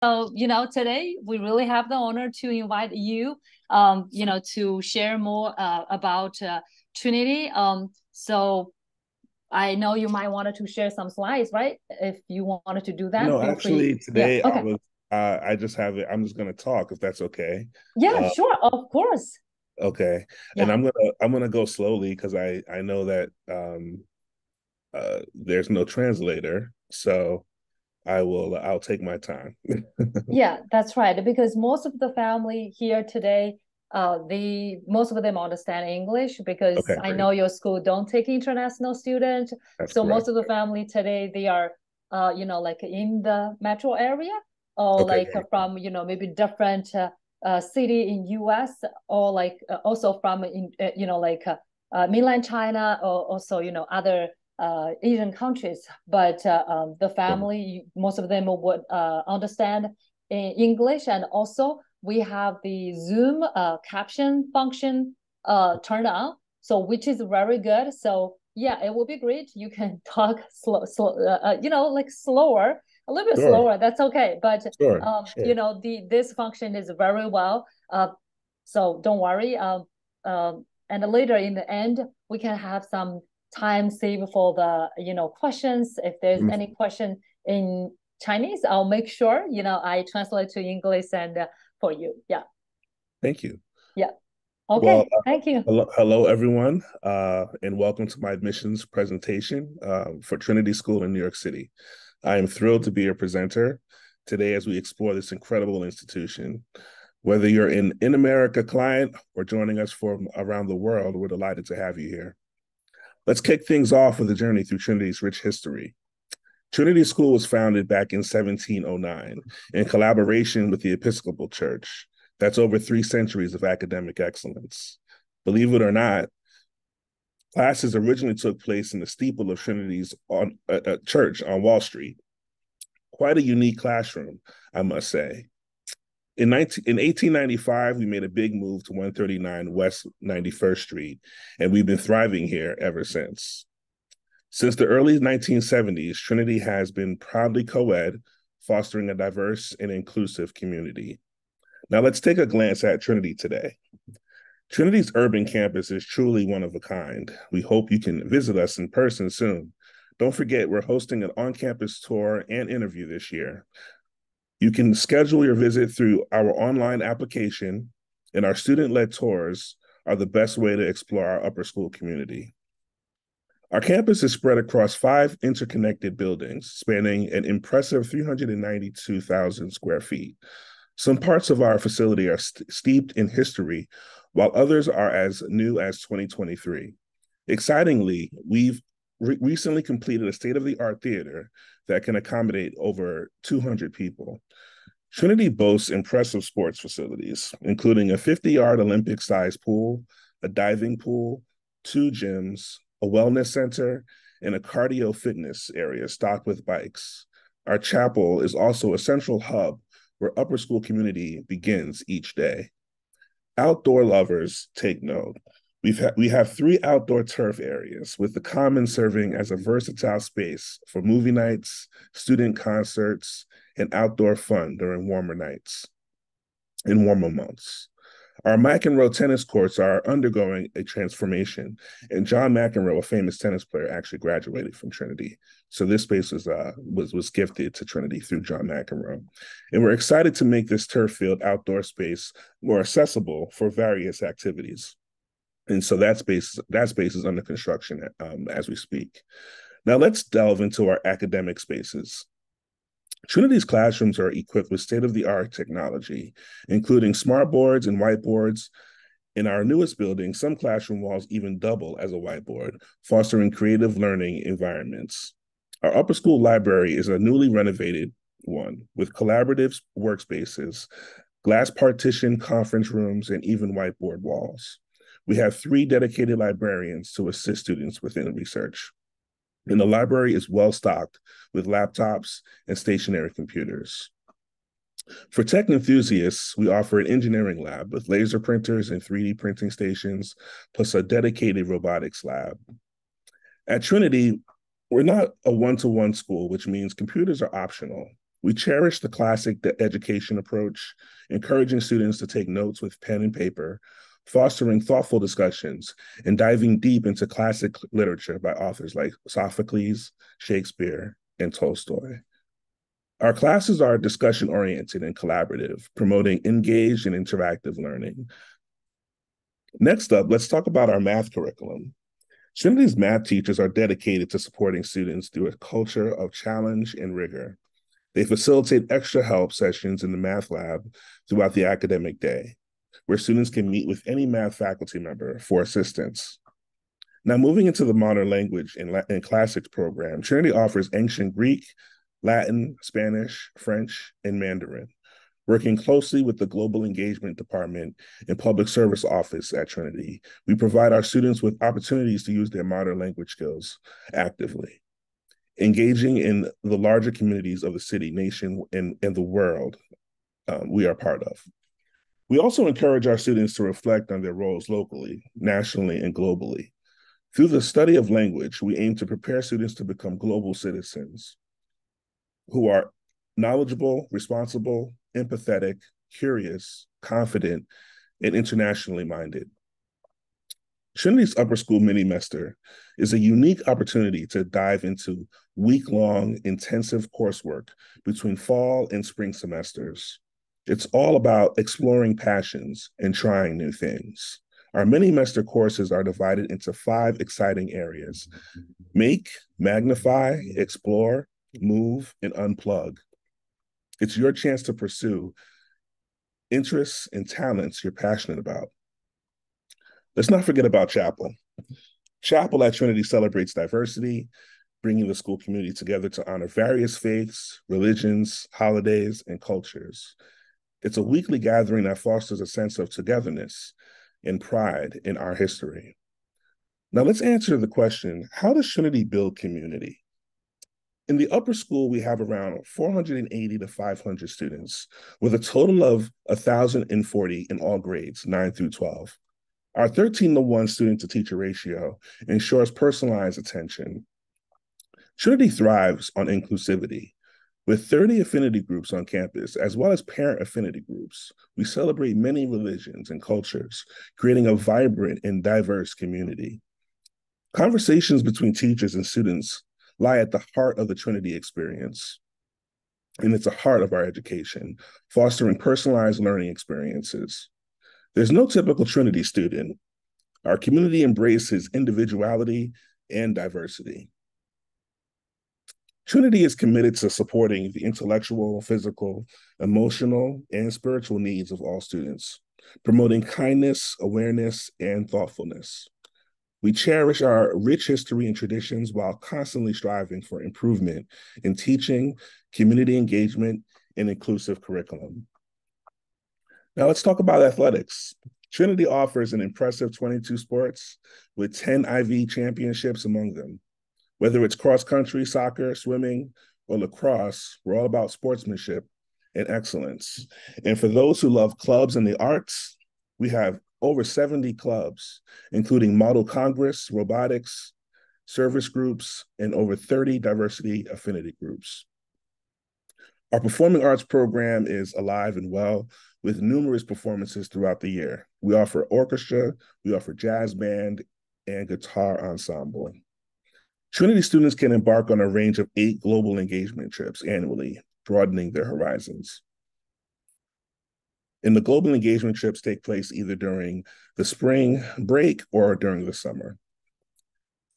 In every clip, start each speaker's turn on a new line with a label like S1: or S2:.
S1: So, today we really have the honor to invite you, to share more about Trinity. So I know you might wanted to share some slides, right? If you wanted to do that,
S2: No,
S1: feel free.
S2: actually,
S1: Yeah.
S2: today
S1: Okay.
S2: I just have it. I'm just going to talk if that's okay.
S1: Yeah,
S2: Uh,
S1: sure. Of course.
S2: okay, and
S1: Yeah.
S2: I'm gonna go slowly because I know that there's no translator, so I'll take my time.
S1: Yeah, that's right. Because most of the family here today, most of them understand English because
S2: Okay,
S1: I
S2: great.
S1: know your school don't take international students.
S2: That's
S1: So most
S2: correct.
S1: of the family today, they are, like in the metro area or
S2: Okay,
S1: like
S2: great.
S1: from, maybe different city in US or like also from mainland China or also, other Asian countries. But the
S2: Sure.
S1: family, most of them would understand in English, and also we have the Zoom caption function turned on, so which is very good. So yeah, it will be great. You can talk like slower, a little bit
S2: Sure,
S1: slower. That's okay. But
S2: sure.
S1: the this function is very well. So don't worry. And later in the end, we can have some time saved for the questions. If there's any
S2: Wonderful.
S1: question in Chinese, I'll make sure, I translate to English and for you. Yeah.
S2: Thank you.
S1: Yeah.
S2: Well,
S1: Okay. Thank you.
S2: hello everyone, and welcome to my admissions presentation for Trinity School in New York City. I am thrilled to be your presenter today as we explore this incredible institution. Whether you're an InAmerica client or joining us from around the world, we're delighted to have you here. Let's kick things off with a journey through Trinity's rich history. Trinity School was founded back in 1709 in collaboration with the Episcopal Church. That's over 3 centuries of academic excellence. Believe it or not, classes originally took place in the steeple of Trinity's church on Wall Street. Quite a unique classroom, I must say. In 1895, we made a big move to 139 West 91st Street, and we've been thriving here ever since. Since the early 1970s, Trinity has been proudly co-ed, fostering a diverse and inclusive community. Now let's take a glance at Trinity today. Trinity's urban campus is truly one of a kind. We hope you can visit us in person soon. Don't forget, we're hosting an on-campus tour and interview this year. You can schedule your visit through our online application, and our student-led tours are the best way to explore our upper school community. Our campus is spread across 5 interconnected buildings, spanning an impressive 392,000 square feet. Some parts of our facility are steeped in history, while others are as new as 2023. Excitingly, we've recently completed a state-of-the-art theater that can accommodate over 200 people. Trinity boasts impressive sports facilities, including a 50-yard Olympic-sized pool, a diving pool, 2 gyms, a wellness center, and a cardio fitness area stocked with bikes. Our chapel is also a central hub where upper school community begins each day. Outdoor lovers take note. We have 3 outdoor turf areas, with the common serving as a versatile space for movie nights, student concerts, and outdoor fun during warmer nights in warmer months. Our McEnroe tennis courts are undergoing a transformation, and John McEnroe, a famous tennis player, actually graduated from Trinity. So this space was gifted to Trinity through John McEnroe, and we're excited to make this turf field outdoor space more accessible for various activities. And so that space is under construction as we speak. Now let's delve into our academic spaces. Trinity's classrooms are equipped with state-of-the-art technology, including smart boards and whiteboards. In our newest building, some classroom walls even double as a whiteboard, fostering creative learning environments. Our upper school library is a newly renovated one with collaborative workspaces, glass partition conference rooms, and even whiteboard walls. We have 3 dedicated librarians to assist students within research. And the library is well stocked with laptops and stationary computers. For tech enthusiasts, we offer an engineering lab with laser printers and 3D printing stations, plus a dedicated robotics lab. At Trinity, we're not a one-to-one school, which means computers are optional. We cherish the classic education approach, encouraging students to take notes with pen and paper, fostering thoughtful discussions, and diving deep into classic literature by authors like Sophocles, Shakespeare, and Tolstoy. Our classes are discussion-oriented and collaborative, promoting engaged and interactive learning. Next up, let's talk about our math curriculum. Trinity's math teachers are dedicated to supporting students through a culture of challenge and rigor. They facilitate extra help sessions in the math lab throughout the academic day, where students can meet with any math faculty member for assistance. Now, moving into the modern language and classics program, Trinity offers ancient Greek, Latin, Spanish, French, and Mandarin, working closely with the Global Engagement Department and Public Service Office at Trinity. We provide our students with opportunities to use their modern language skills actively, engaging in the larger communities of the city, nation, and the world we are part of. We also encourage our students to reflect on their roles locally, nationally, and globally. Through the study of language, we aim to prepare students to become global citizens who are knowledgeable, responsible, empathetic, curious, confident, and internationally minded. Trinity's Upper School Mini-Mester is a unique opportunity to dive into week-long intensive coursework between fall and spring semesters. It's all about exploring passions and trying new things. Our mini-mester courses are divided into 5 exciting areas: make, magnify, explore, move, and unplug. It's your chance to pursue interests and talents you're passionate about. Let's not forget about Chapel. Chapel at Trinity celebrates diversity, bringing the school community together to honor various faiths, religions, holidays, and cultures. It's a weekly gathering that fosters a sense of togetherness and pride in our history. Now let's answer the question, how does Trinity build community? In the upper school, we have around 480 to 500 students, with a total of 1,040 in all grades, 9 through 12. Our 13-to-1 student-to-teacher ratio ensures personalized attention. Trinity thrives on inclusivity. With 30 affinity groups on campus, as well as parent affinity groups, we celebrate many religions and cultures, creating a vibrant and diverse community. Conversations between teachers and students lie at the heart of the Trinity experience, and it's the heart of our education, fostering personalized learning experiences. There's no typical Trinity student. Our community embraces individuality and diversity. Trinity is committed to supporting the intellectual, physical, emotional, and spiritual needs of all students, promoting kindness, awareness, and thoughtfulness. We cherish our rich history and traditions while constantly striving for improvement in teaching, community engagement, and inclusive curriculum. Now let's talk about athletics. Trinity offers an impressive 22 sports with 10 IB championships among them. Whether it's cross-country, soccer, swimming, or lacrosse, we're all about sportsmanship and excellence. And for those who love clubs and the arts, we have over 70 clubs, including Model Congress, robotics, service groups, and over 30 diversity affinity groups. Our performing arts program is alive and well with numerous performances throughout the year. We offer orchestra, we offer jazz band, and guitar ensemble. Trinity students can embark on a range of 8 global engagement trips annually, broadening their horizons. And the global engagement trips take place either during the spring break or during the summer.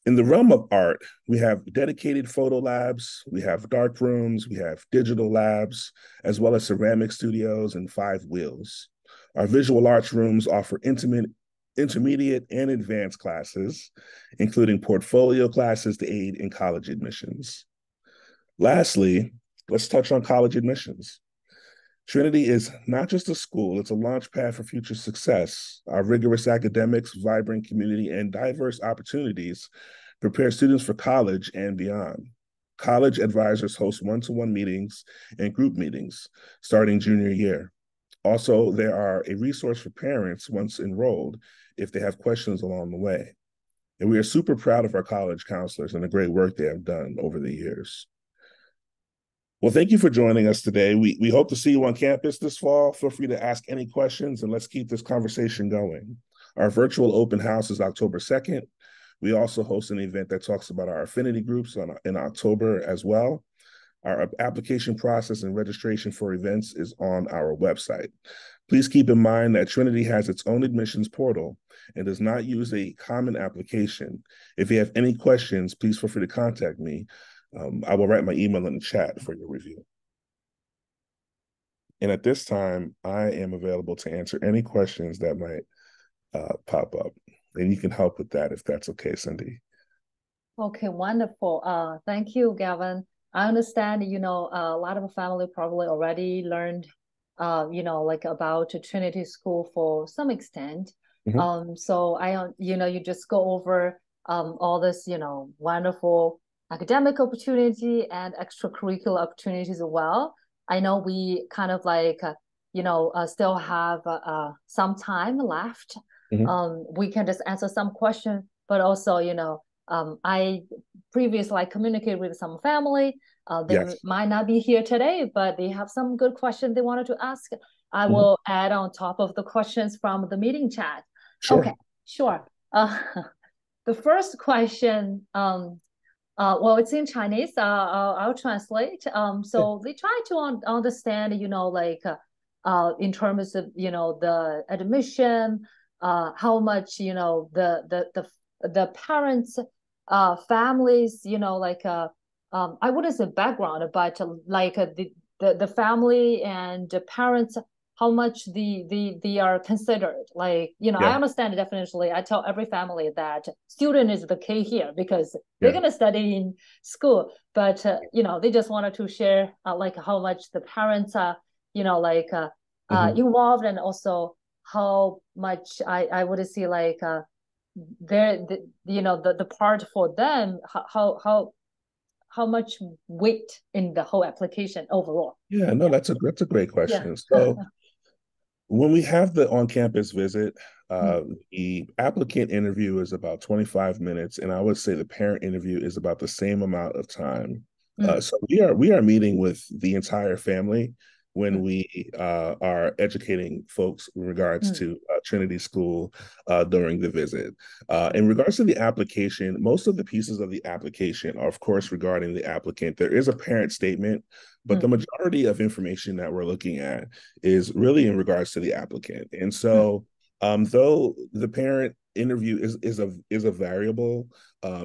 S2: In the realm of art, we have dedicated photo labs, we have dark rooms, we have digital labs, as well as ceramic studios and 5 wheels. Our visual arts rooms offer intermediate and advanced classes, including portfolio classes to aid in college admissions. Lastly, let's touch on college admissions. Trinity is not just a school, it's a launch pad for future success. Our rigorous academics, vibrant community, and diverse opportunities prepare students for college and beyond. College advisors host one-to-one meetings and group meetings starting junior year. Also, there are a resource for parents once enrolled if they have questions along the way. And we are super proud of our college counselors and the great work they have done over the years. Well, thank you for joining us today. We hope to see you on campus this fall. Feel free to ask any questions and let's keep this conversation going. Our virtual open house is October 2nd. We also host an event that talks about our affinity groups in October as well. Our application process and registration for events is on our website. Please keep in mind that Trinity has its own admissions portal and does not use a common application. If you have any questions, please feel free to contact me. I will write my email in the chat for your review. And at this time, I am available to answer any questions that might pop up. And you can help with that if that's okay, Cindy.
S1: Okay, wonderful. Thank you, Gavin. I understand, a lot of family probably already learned, like about Trinity School for some extent. So you just go over all this, wonderful academic opportunity and extracurricular opportunities as well. I know we kind of like, still have some time left. We can just answer some questions, but also, I previously communicated with some family. They might not be here today, but they have some good questions they wanted to ask. I will add on top of the questions from the meeting chat.
S2: Sure.
S1: Okay, sure. The first question, well, it's in Chinese. I'll translate. So they try to understand, in terms of, the admission, how much, the parents, families, I wouldn't say background, but the family and the parents, how much they are considered. I understand definitely. I tell every family that student is the key here because they're going to study in school, but they just wanted to share how much the parents are, involved, and also how much I would say the part for them, how much weight in the whole application overall.
S2: Yeah, no, that's a great question. So when we have the on-campus visit, the applicant interview is about 25 minutes, and I would say the parent interview is about the same amount of time. So we are meeting with the entire family when we are educating folks in regards to Trinity School during the visit. In regards to the application, most of the pieces of the application are, of course, regarding the applicant. There is a parent statement, but the majority of information that we're looking at is really in regards to the applicant. And so, though the parent interview is a variable,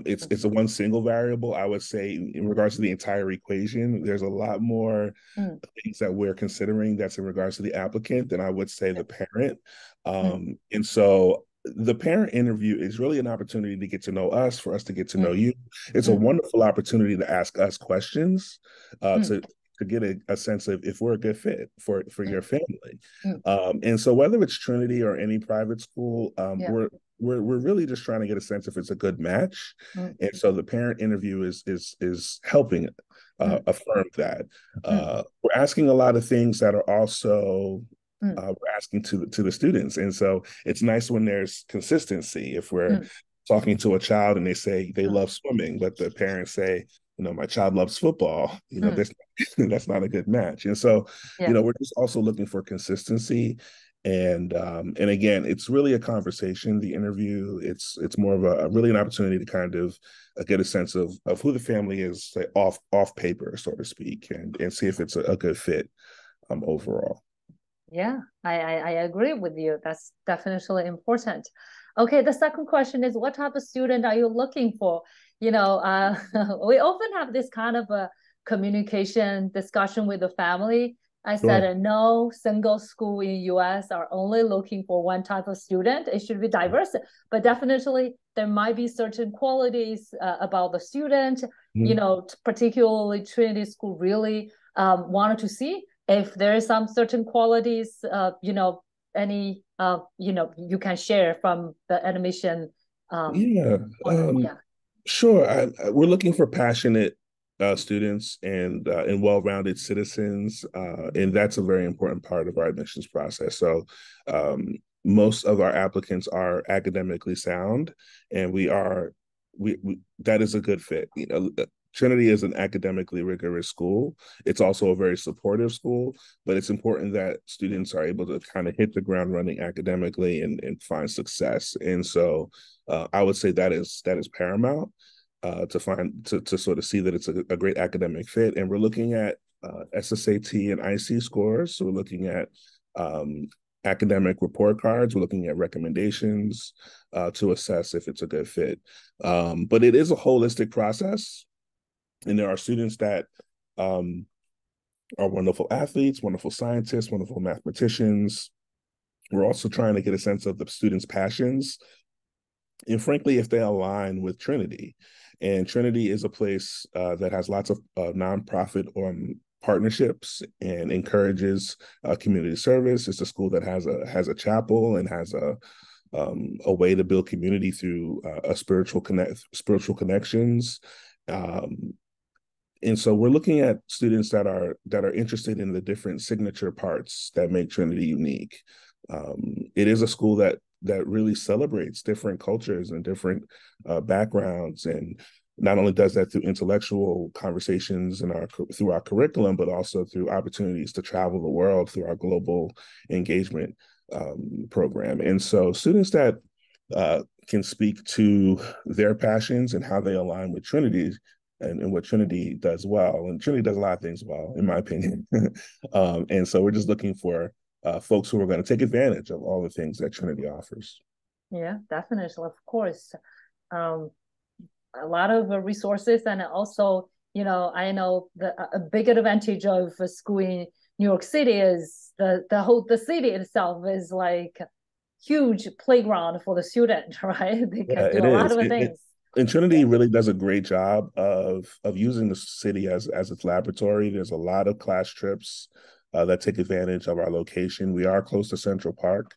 S2: it's a one single variable, I would say in regards to the entire equation, there's a lot more things that we're considering that's in regards to the applicant than I would say the parent. And so the parent interview is really an opportunity to get to know us, for us to get to know you. It's a wonderful opportunity to ask us questions, to get a sense of if we're a good fit for your family. And so whether it's Trinity or any private school, we're really just trying to get a sense if it's a good match. And so the parent interview is helping affirm that. We're asking a lot of things that are also we're asking to the students. And so it's nice when there's consistency. If we're talking to a child and they say they love swimming, but the parents say, my child loves football, that's not a good match. And so, we're just also looking for consistency. And again, it's really a conversation, the interview. It's more of a really an opportunity to kind of get a sense of who the family is, say, off paper, so to speak, and see if it's a good fit overall.
S1: Yeah, I agree with you. That's definitely important. Okay, the second question is, what type of student are you looking for? We often have this kind of a communication discussion with the family. I said, no single school in US are only looking for one type of student. It should be diverse, but definitely there might be certain qualities about the student, particularly Trinity School really wanted to see if there is some certain qualities, any, you can share from the admission.
S2: Sure. We're looking for passionate students and well-rounded citizens, and that's a very important part of our admissions process. So most of our applicants are academically sound, and we that is a good fit. Trinity is an academically rigorous school. It's also a very supportive school, but it's important that students are able to kind of hit the ground running academically and find success. And so I would say that is paramount to sort of see that it's a great academic fit. And we're looking at SSAT and IC scores. So we're looking at academic report cards. We're looking at recommendations to assess if it's a good fit. But it is a holistic process. And there are students that are wonderful athletes, wonderful scientists, wonderful mathematicians. We're also trying to get a sense of the students' passions and frankly, if they align with Trinity. And Trinity is a place that has lots of nonprofit partnerships and encourages community service. It's a school that has a chapel and has a way to build community through spiritual connections. And so we're looking at students that are interested in the different signature parts that make Trinity unique. It is a school that really celebrates different cultures and different backgrounds, and not only does that through intellectual conversations through our curriculum, but also through opportunities to travel the world through our global engagement program. And so students that can speak to their passions and how they align with Trinity and what Trinity does well. And Trinity does a lot of things well, in my opinion. And so we're just looking for folks who are going to take advantage of all the things that Trinity offers.
S1: Yeah, definitely. Of course. A lot of resources, and also, I know a big advantage of a school in New York City is the city itself is like huge playground for the student, right? They can do a lot of things.
S2: And Trinity really does a great job of using the city as its laboratory. There's a lot of class trips that take advantage of our location. We are close to Central Park,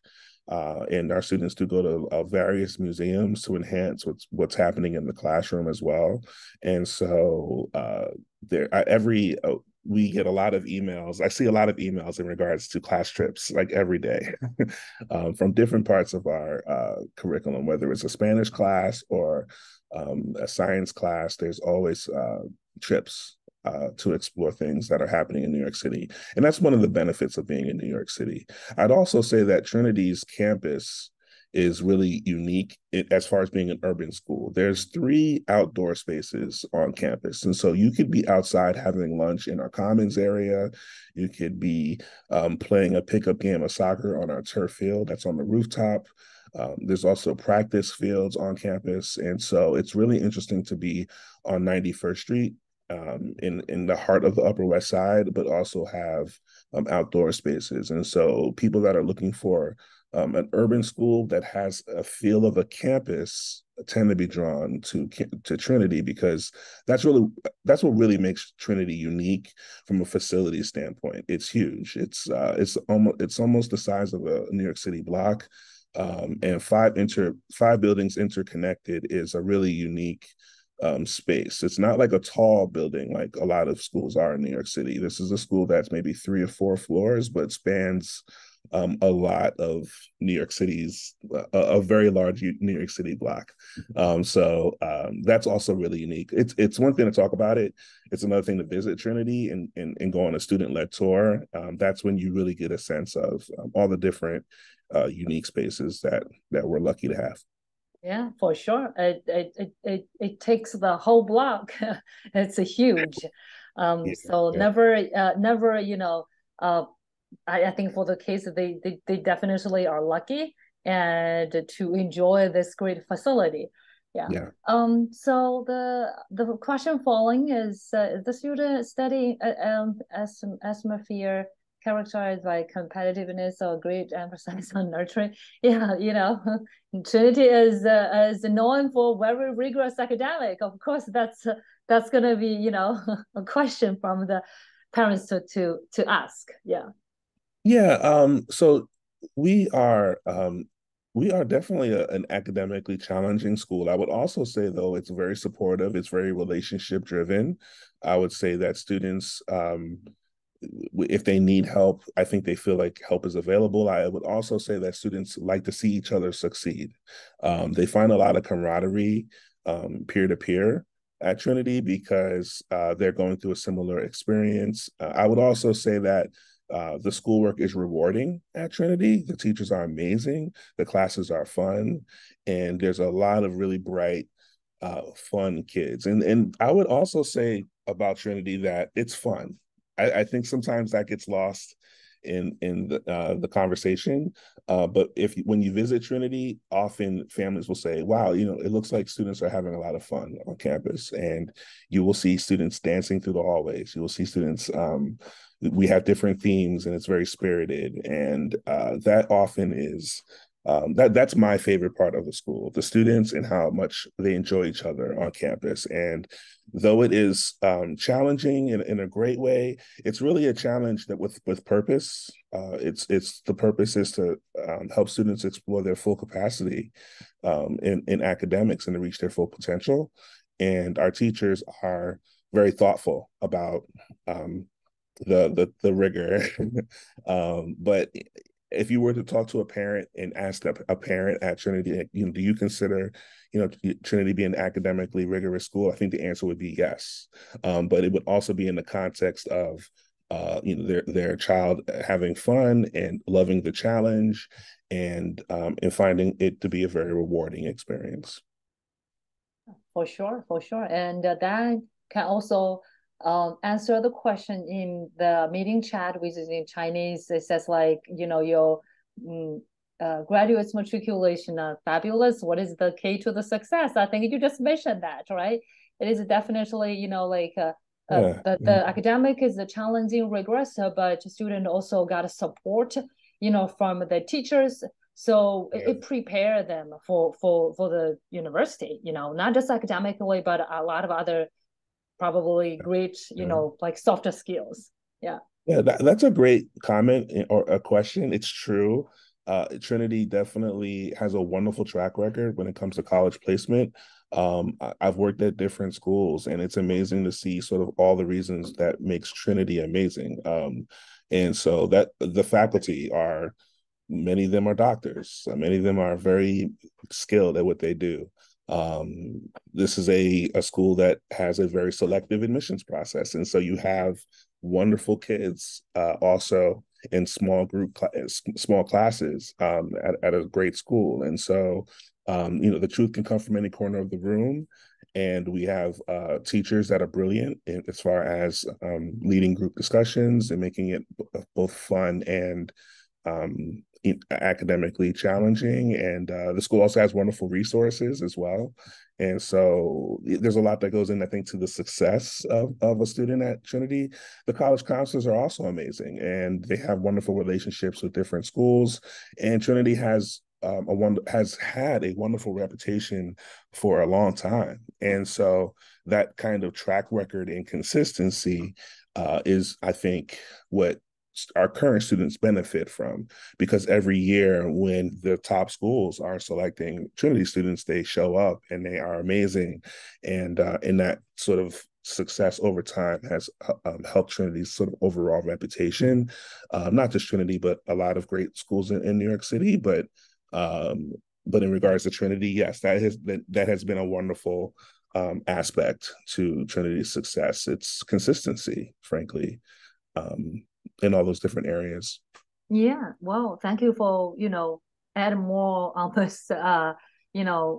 S2: and our students do go to various museums to enhance what's happening in the classroom as well. And so we get a lot of emails. I see a lot of emails in regards to class trips, like every day, from different parts of our curriculum, whether it's a Spanish class or a science class. There's always trips to explore things that are happening in New York City. And that's one of the benefits of being in New York City. I'd also say that Trinity's campus is really unique as far as being an urban school. There's 3 outdoor spaces on campus. And so you could be outside having lunch in our commons area. You could be playing a pickup game of soccer on our turf field that's on the rooftop. There's also practice fields on campus. And so it's really interesting to be on 91st Street in the heart of the Upper West Side, but also have outdoor spaces. And so people that are looking for an urban school that has a feel of a campus tend to be drawn to Trinity, because that's what really makes Trinity unique from a facility standpoint. It's huge. It's almost the size of a New York City block. And 5 buildings interconnected is a really unique space. It's not like a tall building like a lot of schools are in New York City. This is a school that's maybe 3 or 4 floors, but spans a lot of New York City's, a very large New York City block. So that's also really unique. It's one thing to talk about it. It's another thing to visit Trinity and go on a student-led tour. That's when you really get a sense of all the different unique spaces that we're lucky to have.
S1: Yeah, for sure. It takes the whole block. It's a huge. So never, I think for the case they definitely are lucky and to enjoy this great facility. Yeah. So the question following is the student studying atmosphere characterized by competitiveness or great emphasis on nurturing. Yeah, Trinity is known for very rigorous academic. Of course, that's gonna be a question from the parents to ask. Yeah.
S2: Yeah. So we are definitely an academically challenging school. I would also say, though, it's very supportive. It's very relationship driven. I would say that students, if they need help, I think they feel like help is available. I would also say that students like to see each other succeed. They find a lot of camaraderie peer to peer. at Trinity because they're going through a similar experience. I would also say that the schoolwork is rewarding at Trinity. The teachers are amazing. The classes are fun. And there's a lot of really bright, fun kids. And I would also say about Trinity that it's fun. I think sometimes that gets lost in the conversation. But when you visit Trinity, often families will say, "Wow, it looks like students are having a lot of fun on campus," and you will see students dancing through the hallways. You will see students. We have different themes, and it's very spirited, and that often is. That's my favorite part of the school, the students and how much they enjoy each other on campus. And though it is challenging in a great way, it's really a challenge that with purpose. It's the purpose is to help students explore their full capacity in academics and to reach their full potential. And our teachers are very thoughtful about the rigor. But if you were to talk to a parent and ask a parent at Trinity, do you consider, Trinity being an academically rigorous school? I think the answer would be yes. But it would also be in the context of, their child having fun and loving the challenge and finding it to be a very rewarding experience.
S1: For sure, for sure. And that can also answer the question in the meeting chat, which is in Chinese. It says like, your graduates matriculation are fabulous. What is the key to the success? I think you just mentioned that, right? It is definitely, the academic is challenging, rigorous, but student also got support, from the teachers. So it prepare them for the university, not just academically, but a lot of other probably great, like softer skills. Yeah.
S2: Yeah, that's a great comment or a question. It's true. Trinity definitely has a wonderful track record when it comes to college placement. I've worked at different schools, and it's amazing to see sort of all the reasons that makes Trinity amazing. And so that the faculty are, many of them are doctors. Many of them are very skilled at what they do. This is a school that has a very selective admissions process. And so you have wonderful kids also in small classes at a great school. And so, the truth can come from any corner of the room. And we have teachers that are brilliant as far as leading group discussions and making it both fun and academically challenging. And the school also has wonderful resources as well. And so there's a lot that goes in, I think, to the success of a student at Trinity. The college counselors are also amazing, and they have wonderful relationships with different schools. And Trinity has had a wonderful reputation for a long time. And so that kind of track record and consistency is, I think, what our current students benefit from, because every year when the top schools are selecting Trinity students, they show up and they are amazing. And that sort of success over time has helped Trinity's sort of overall reputation, not just Trinity, but a lot of great schools in New York City. But in regards to Trinity, yes, that has been a wonderful aspect to Trinity's success. It's consistency, frankly. In all those different areas.
S1: Yeah, well, thank you for, add more on this,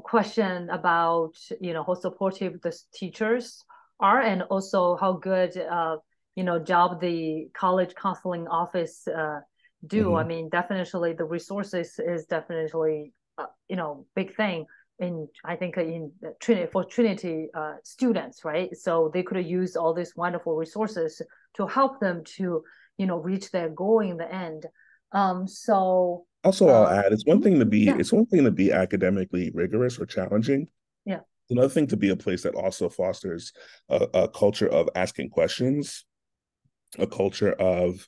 S1: question about, how supportive the teachers are, and also how good, job the college counseling office do. Mm-hmm. I mean, definitely the resources is definitely, big thing I think in Trinity for Trinity students, right? So they could use all these wonderful resources to help them to, reach their goal in the end. So
S2: also, I'll add, it's one thing to be academically rigorous or challenging.
S1: Yeah.
S2: Another thing to be a place that also fosters a culture of asking questions, a culture of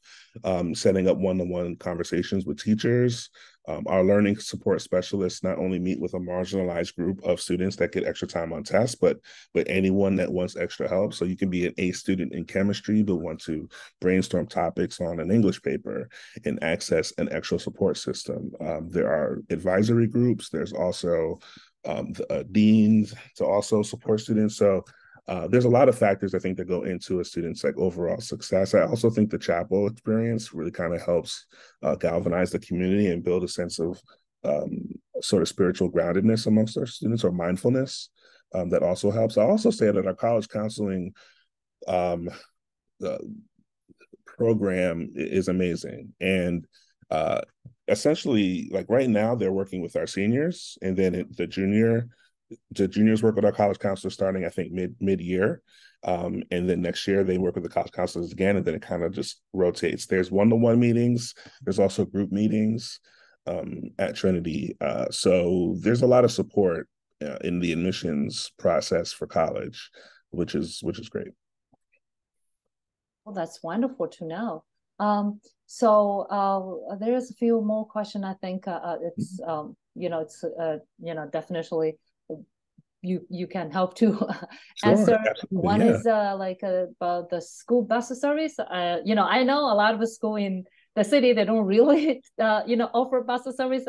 S2: setting up one-on-one conversations with teachers. Our learning support specialists not only meet with a marginalized group of students that get extra time on tests, but anyone that wants extra help. So you can be an A student in chemistry, but want to brainstorm topics on an English paper and access an extra support system. There are advisory groups. There's also deans to also support students. So there's a lot of factors I think that go into a student's like overall success. I also think the chapel experience really kind of helps galvanize the community and build a sense of sort of spiritual groundedness amongst our students, or mindfulness. That also helps. I also say that our college counseling um, uh, program is amazing, and essentially, like right now, they're working with our seniors, and then the juniors work with our college counselors starting, I think, mid year. And then next year they work with the college counselors again, and then it kind of just rotates. There's one-to-one meetings. There's also group meetings at Trinity. So there's a lot of support in the admissions process for college, which is great.
S1: Well, that's wonderful to know. So there's a few more questions. I think it's definitely you can help to answer. One is about the school bus service. I know a lot of school in the city, they don't really offer bus service.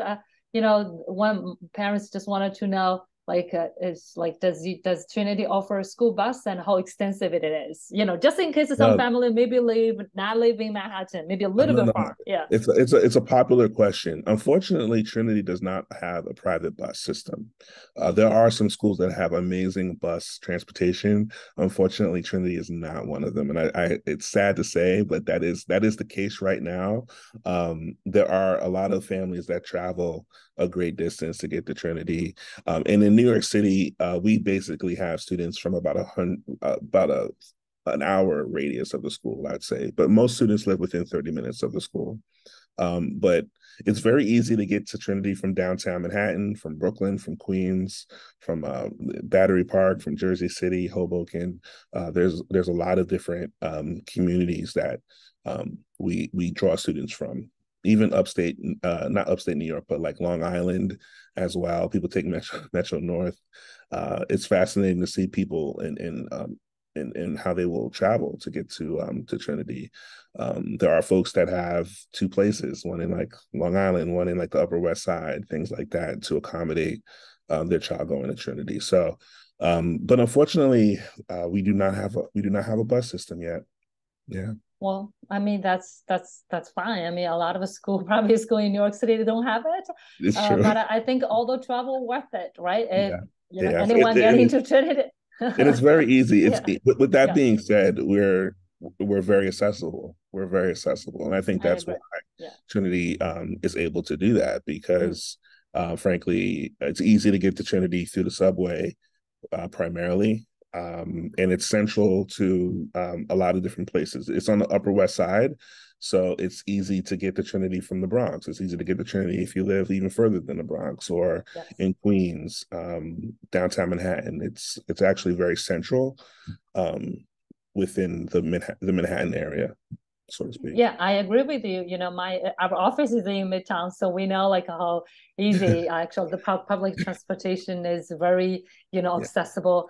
S1: One parents just wanted to know, does Trinity offer a school bus, and how extensive it is? Just in case some family maybe not live in Manhattan, maybe a little bit far. Yeah,
S2: it's a popular question. Unfortunately, Trinity does not have a private bus system. There are some schools that have amazing bus transportation. Unfortunately, Trinity is not one of them, and I it's sad to say, but that is the case right now. There are a lot of families that travel a great distance to get to Trinity, and in New York City, we basically have students from about an hour radius of the school, I'd say, but most students live within 30 minutes of the school. But it's very easy to get to Trinity from downtown Manhattan, from Brooklyn, from Queens, from Battery Park, from Jersey City, Hoboken. There's a lot of different communities that we draw students from. Even upstate, not upstate New York, but like Long Island as well. People take Metro North. It's fascinating to see people and how they will travel to get to Trinity. There are folks that have two places, one in like Long Island, one in like the Upper West Side, things like that, to accommodate their child going to Trinity. So, but unfortunately, we do not have a bus system yet. Yeah.
S1: Well, I mean, that's fine. I mean, a lot of private school in New York City, they don't have it.
S2: It's true.
S1: But I think all the travel worth it, right? If
S2: yeah.
S1: anyone getting into Trinity.
S2: And it's very easy. With that being said, we're very accessible. We're very accessible, and I think that's why Trinity is able to do that, because frankly, it's easy to get to Trinity through the subway primarily. And it's central to a lot of different places. It's on the Upper West Side, so it's easy to get to Trinity from the Bronx. It's easy to get to Trinity if you live even further than the Bronx, or in Queens, downtown Manhattan. It's actually very central within the Manhattan area, so to speak.
S1: Yeah, I agree with you. Our office is in Midtown, so we know like how easy actually the public transportation is, very accessible.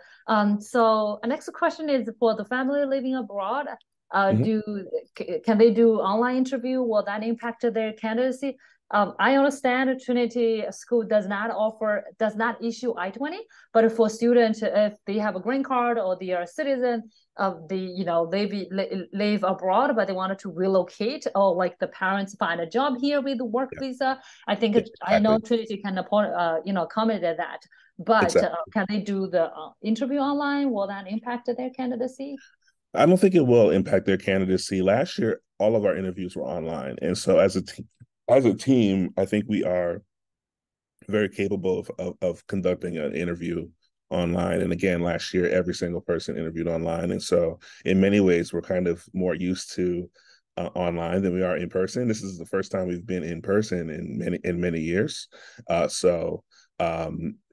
S1: So the next question is for the family living abroad. Can they do online interview? Will that impact their candidacy? I understand Trinity School does not issue I-20, but for students, if they have a green card or they are a citizen, they live abroad, but they wanted to relocate, or like the parents find a job here with the work visa. I think I know Trinity can accommodate that, but can they do the interview online? Will that impact their candidacy?
S2: I don't think it will impact their candidacy. Last year, all of our interviews were online, and so as a team, I think we are very capable of conducting an interview online. And again, last year, every single person interviewed online. And so in many ways, we're kind of more used to online than we are in person. This is the first time we've been in person in many years. So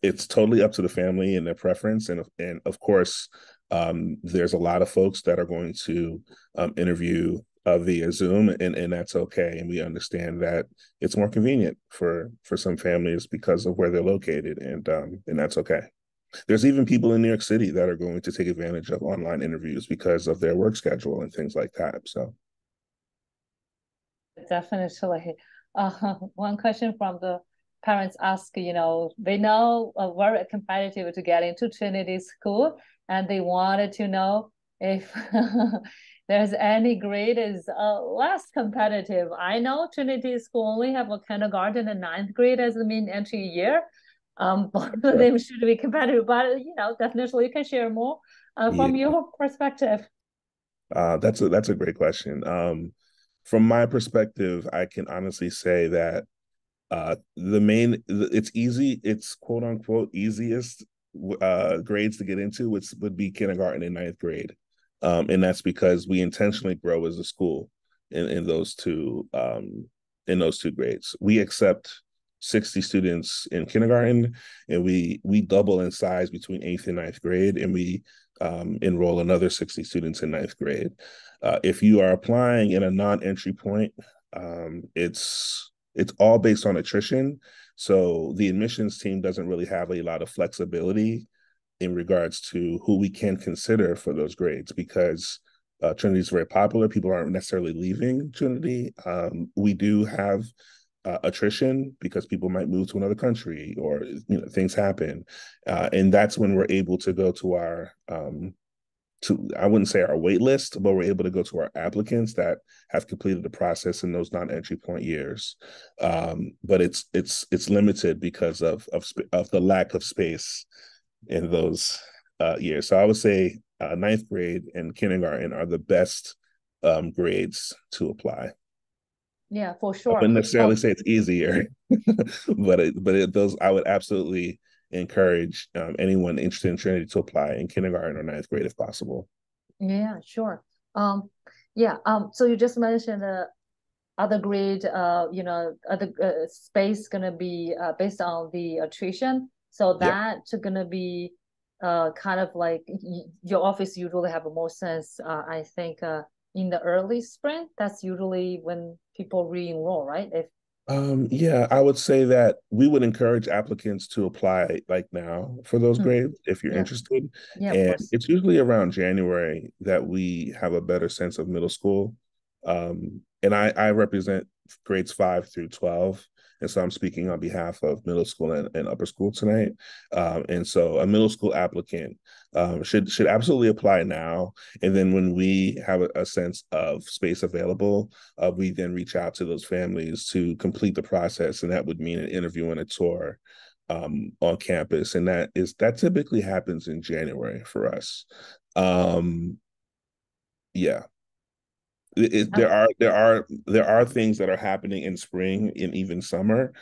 S2: it's totally up to the family and their preference. And of course, there's a lot of folks that are going to interview via Zoom, and that's okay. And we understand that it's more convenient for some families because of where they're located, and that's okay. There's even people in New York City that are going to take advantage of online interviews because of their work schedule and things like that. So
S1: definitely. One question from the parents ask, they know very competitive to get into Trinity School, and they wanted to know if there's any grade is less competitive. I know Trinity School only have a kindergarten and ninth grade as the main entry year. Both of them should be competitive, but definitely you can share more from your perspective.
S2: That's a great question. From my perspective, I can honestly say that it's easy, it's quote unquote easiest grades to get into, which would be kindergarten and ninth grade. And that's because we intentionally grow as a school in those two grades. We accept 60 students in kindergarten, and we double in size between eighth and ninth grade, and we enroll another 60 students in ninth grade. If you are applying in a non-entry point, it's all based on attrition. So the admissions team doesn't really have a lot of flexibility in regards to who we can consider for those grades, because Trinity is very popular. People aren't necessarily leaving Trinity. We do have attrition because people might move to another country, or things happen, and that's when we're able to go to our I wouldn't say our wait list, but we're able to go to our applicants that have completed the process in those non-entry point years. But it's limited because of the lack of space in those years. So I would say ninth grade and kindergarten are the best grades to apply.
S1: Yeah, for sure.
S2: I wouldn't necessarily say it's easier, but those, I would absolutely encourage anyone interested in Trinity to apply in kindergarten or ninth grade if possible.
S1: Yeah, sure. So you just mentioned other grade, other space gonna be based on the attrition. So that's gonna be kind of like your office usually have more sense. I think in the early spring, that's usually when people re-enroll, right?
S2: I would say that we would encourage applicants to apply like now for those grades if you're interested.
S1: Yeah,
S2: and it's usually around January that we have a better sense of middle school. And I represent grades 5 through 12. And so I'm speaking on behalf of middle school and upper school tonight. And so a middle school applicant should absolutely apply now. And then when we have a sense of space available, we then reach out to those families to complete the process. And that would mean an interview and a tour on campus. And that typically happens in January for us. Yeah. There are things that are happening in spring and even summer,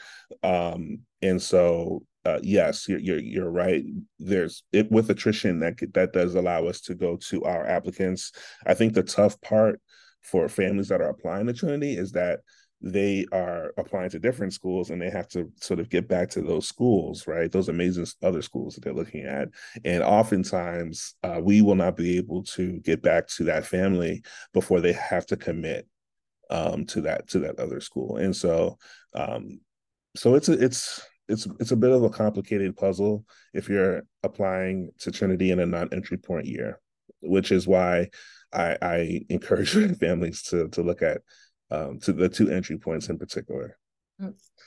S2: and so yes, you're right. There's it with attrition that does allow us to go to our applicants. I think the tough part for families that are applying to Trinity is that they are applying to different schools and they have to sort of get back to those schools, right? Those amazing other schools that they're looking at. And oftentimes we will not be able to get back to that family before they have to commit to that other school. And so it's a bit of a complicated puzzle if you're applying to Trinity in a non-entry point year, which is why I encourage families to look at to the 2 entry points in particular.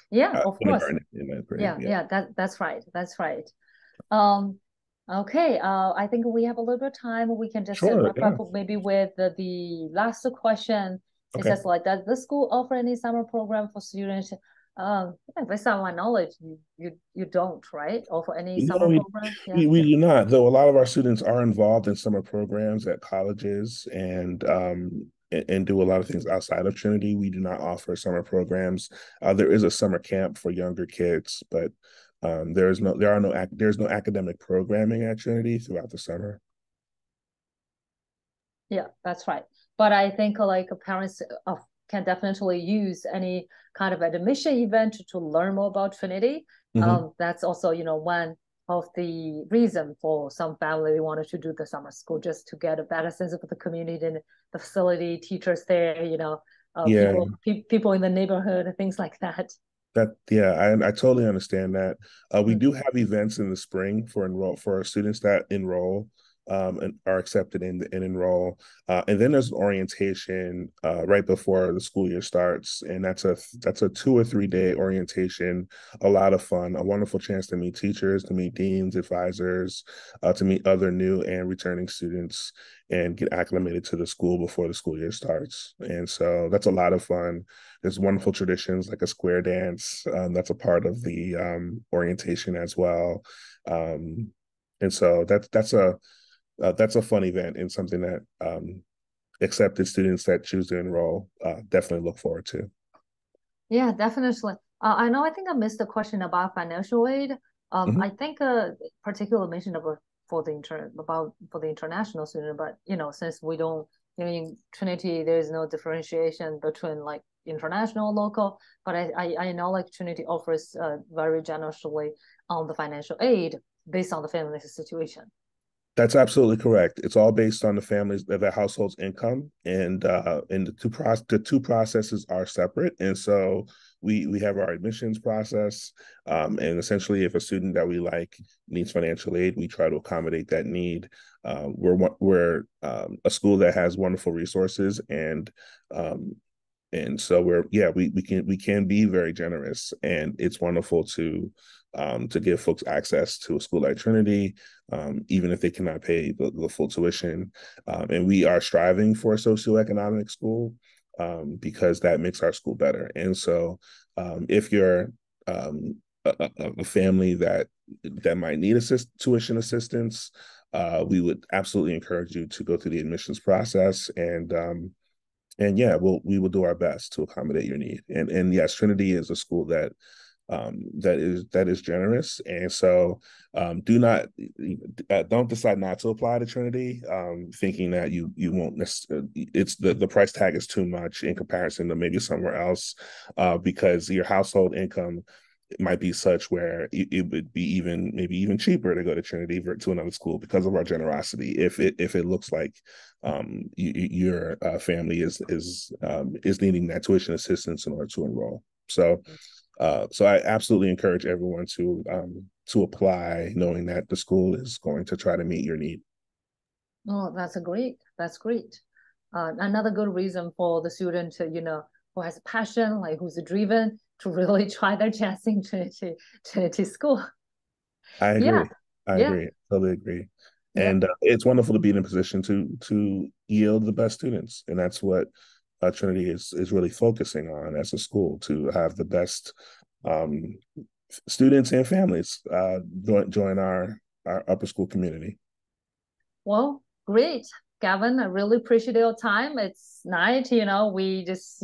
S1: Yeah, of course. That's right. Okay, I think we have a little bit of time. We can just wrap up maybe with the last question. It says like, does the school offer any summer program for students? Based on my knowledge, you don't, right? Offer any summer program?
S2: We do not, though a lot of our students are involved in summer programs at colleges and do a lot of things outside of Trinity. We do not offer summer programs. There is a summer camp for younger kids, but there's no academic programming at Trinity throughout the summer.
S1: Yeah, that's right. But I think like parents can definitely use any kind of admission event to learn more about Trinity. That's also, one of the reason for some family wanted to do the summer school, just to get a better sense of the community and the facility, teachers there, people in the neighborhood, things like that.
S2: I totally understand that. We do have events in the spring for our students that enroll and are accepted and enroll. And then there's orientation right before the school year starts, and that's a 2 or 3 day orientation. A lot of fun, a wonderful chance to meet teachers, to meet deans, advisors, to meet other new and returning students, and get acclimated to the school before the school year starts. And so that's a lot of fun. There's wonderful traditions like a square dance that's a part of the orientation as well. And so that's a fun event and something that accepted students that choose to enroll definitely look forward to.
S1: Yeah, definitely. I know, I think I missed the question about financial aid. I think particular mention about for the international student, but since we don't, in Trinity, there's no differentiation between like international, local, but I know like Trinity offers very generously on the financial aid based on the family's situation.
S2: That's absolutely correct. It's all based on the household's income, and the two processes are separate. And so we have our admissions process, and essentially, if a student that we like needs financial aid, we try to accommodate that need. We're a school that has wonderful resources, and so we can be very generous, and it's wonderful to give folks access to a school like Trinity, even if they cannot pay the full tuition. And we are striving for a socioeconomic school because that makes our school better. And so if you're a family that might need tuition assistance, we would absolutely encourage you to go through the admissions process, and yeah, we will do our best to accommodate your need. And yes, Trinity is a school that is generous, and so don't decide not to apply to Trinity, thinking that you won't necessarily. It's the price tag is too much in comparison to maybe somewhere else, because your household income might be such where it would be maybe even cheaper to go to Trinity to another school because of our generosity. If it looks like your family is needing that tuition assistance in order to enroll. So I absolutely encourage everyone to apply, knowing that the school is going to try to meet your need.
S1: Oh, that's great. That's great. Another good reason for the student, who has passion, like who's driven to really try their chance in Trinity School.
S2: I agree.
S1: Yeah.
S2: I
S1: Yeah.
S2: agree. Totally agree.
S1: Yeah.
S2: And it's wonderful to be in a position to yield the best students, and that's what Trinity is really focusing on as a school, to have the best students and families join our upper school community.
S1: Well, great, Gavin. I really appreciate your time. It's night, we just,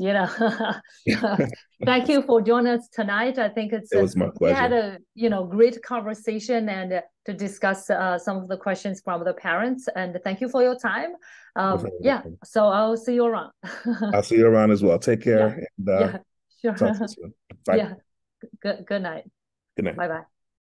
S1: thank you for joining us tonight. I think
S2: It was my pleasure.
S1: we had a, great conversation and to discuss some of the questions from the parents. And thank you for your time. Yeah, so I'll see you around.
S2: I'll see you around as well. Take care.
S1: Yeah,
S2: and
S1: sure.
S2: talk to you soon. Bye.
S1: Yeah, good night.
S2: Good night.
S1: Bye-bye.